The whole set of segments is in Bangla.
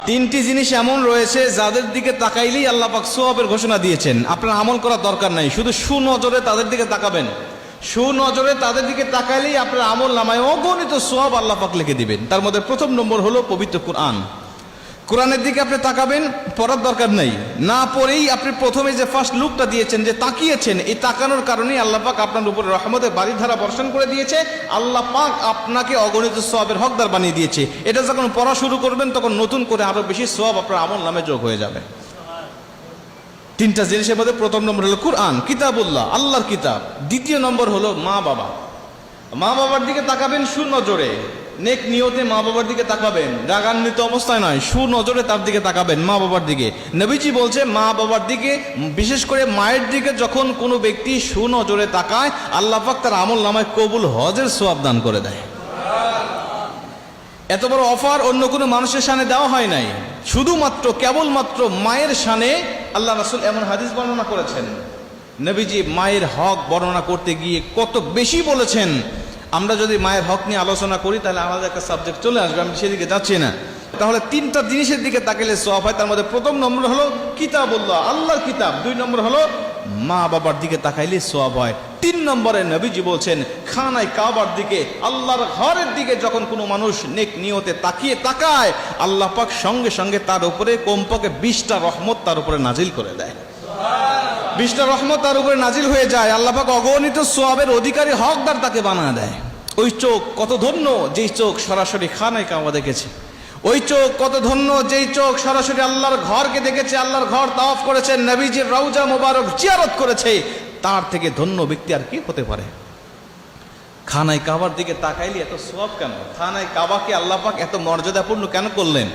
তিনটি জিনিস এমন রয়েছে যাদের দিকে তাকাইলেই আল্লাহ পাক সওয়াবের ঘোষণা দিয়েছেন। আপনার আমল করার দরকার নাই, শুধু সুনজরে তাদের দিকে তাকাবেন। সুনজরে তাদের দিকে তাকাইলেই আপনার আমল নামায় অগণিত সওয়াব আল্লাহ পাক লিখে দিবেন। তার মধ্যে প্রথম নম্বর হলো পবিত্র কোরআন। কোরআনের দিকে আপনি তাকাবেন, পড়ার দরকার নাই, না পড়েই আপনি প্রথমে যে ফার্স্ট লুকটা দিয়েছেন, যে তাকিয়েছেন, এই তাকানোর কারণেই আল্লাহ পাক আপনার উপরে রহমতের বাড়িধারা বর্ষণ করে দিয়েছে। আল্লাহ পাক আপনাকে অগণিত সওয়াবের হকদার বানিয়ে দিয়েছে। এটা যখন পড়া শুরু করবেন তখন নতুন করে আরো বেশি সওয়াব আপনার আমল নামে যোগ হয়ে যাবে। তিনটা জিনিসের মধ্যে প্রথম নম্বর হলো কোরআন, কিতাবুল্লাহ, আল্লাহর কিতাব। দ্বিতীয় নম্বর হলো মা বাবা। মা বাবার দিকে তাকাবেন সুনজরে, নেক নিয়তে মা বাবার দিকে তাকাবেন, রাগান্বিত অবস্থায় নয়, সুনজরে তার দিকে তাকাবেন, মা বাবার দিকে। নবীজি বলছে মা বাবার দিকে, বিশেষ করে মায়ের দিকে যখন কোনো ব্যক্তি সুনজরে তাকায়, আল্লাহ পাক তার আমল নামায় কবুল হজের সওয়াব দান করে দেয়। এত বড় অফার অন্য কোনো মানুষের শানে দেওয়া হয় নাই, শুধুমাত্র কেবলমাত্র মায়ের শানে আল্লাহ রাসূল এমন হাদিস বর্ণনা করেছেন। নবীজি মায়ের হক বর্ণনা করতে গিয়ে কত বেশি বলেছেন। আমরা যদি মায়ের হক নিয়ে আলোচনা করি তাহলে আমাদের একটা সাবজেক্ট চলে আসবে, আমি সেদিকে যাচ্ছি না। তাহলে তিনটা জিনিসের দিকে তাকালে সওয়াব হয়। তার মধ্যে প্রথম নম্বর হলো কিতাবুল্লাহ, আল্লাহর কিতাব। দুই নম্বর হলো মা বাবার দিকে তাকাইলে সওয়াব হয়। তিন নম্বরে নবীজি বলছেন খানায় কাবার দিকে, আল্লাহর ঘরের দিকে যখন কোনো মানুষ নেক নিয়তে তাকায়, আল্লাহ পাক সঙ্গে সঙ্গে তার উপরে কমপক্ষে 20টা রহমত তার উপরে নাজিল করে দেয়। 20টা রহমত তার উপরে নাজিল হয়ে যায়। আল্লাহ পাক অগণিত সওয়াবের অধিকারী, হকদার তাকে বানায় দেয়। ওই চোখ কত ধন্য যেই চোখ সরাসরি খানায় কাবা দেখেছে। ওই চোখ কত ধন্য যেই চোখ সরাসরি আল্লাহর ঘরকে দেখেছে, আল্লাহর ঘর তাওয়াফ করেছে, নবীজির রওজা মোবারক জিয়ারত করেছে। তার থেকে ধন্য ব্যক্তি আর কি হতে পারে? খানায় কাবার দিকে তাকাইলে এত সওয়াব কেন? খানায় কাবাকে আল্লাহ পাক এত মর্যাদাপূর্ণ কেন করলেন?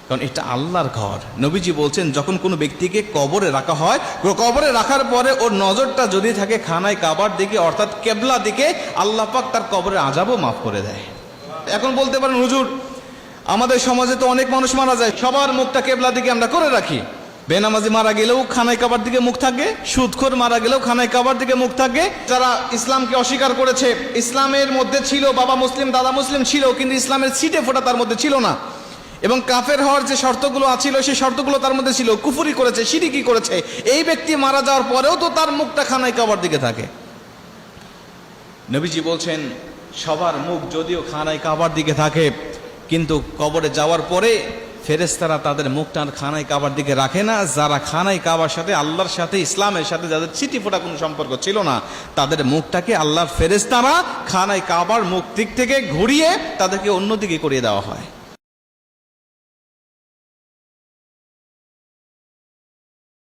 কারণ এটা আল্লাহর ঘর। নবীজি বলছেন যখন কোনো ব্যক্তিকে কবরে রাখা হয়, কবরে রাখার পরে ওর নজরটা যদি থাকে খানায় কাবার দিকে, অর্থাৎ কেবলা দিকে, আল্লাহ পাক তার কবরের আযাবও মাফ করে দেয়। এখন বলতে পারেন হুজুর আমাদের সমাজে তো অনেক মানুষ মারা যায়, সবার মুখটা কেবলা দিকে আমরা করে রাখি। বেনামাজি মারা গেলেও খানায় কাবার দিকে মুখ থাকে, সুদখোর মারা গেলেও খানায় কাবার দিকে মুখ থাকে। যারা ইসলামকে অস্বীকার করেছে, ইসলামের মধ্যে ছিল, বাবা মুসলিম দাদা মুসলিম ছিল, কিন্তু ইসলামের ছিটে ফোঁটা তার মধ্যে ছিল না, এবং কাফের হওয়ার যে শর্তগুলো আছিল সেই শর্তগুলো তার মধ্যে ছিল, কুফরি করেছে, শিরকি করেছে, এই ব্যক্তি মারা যাওয়ার পরেও তো তার মুখটা খানায় কাবার দিকে থাকে। নবীজি বলছেন সবার মুখ যদিও খানায় কাবার দিকে থাকে, কিন্তু কবরে যাওয়ার পরে ফেরেশতারা তাদের মুখটা খানায় কাবার দিকে রাখে না। যারা খানায় কাবার সাথে, আল্লাহর সাথে, ইসলামের সাথে যাদের ছিটি ফোটা কোনো সম্পর্ক ছিল না, তাদের মুখটাকে আল্লাহর ফেরেশতারা খানায় কাবার মুখ দিক থেকে ঘুরিয়ে তাদেরকে অন্যদিকে করিয়ে দেওয়া হয়।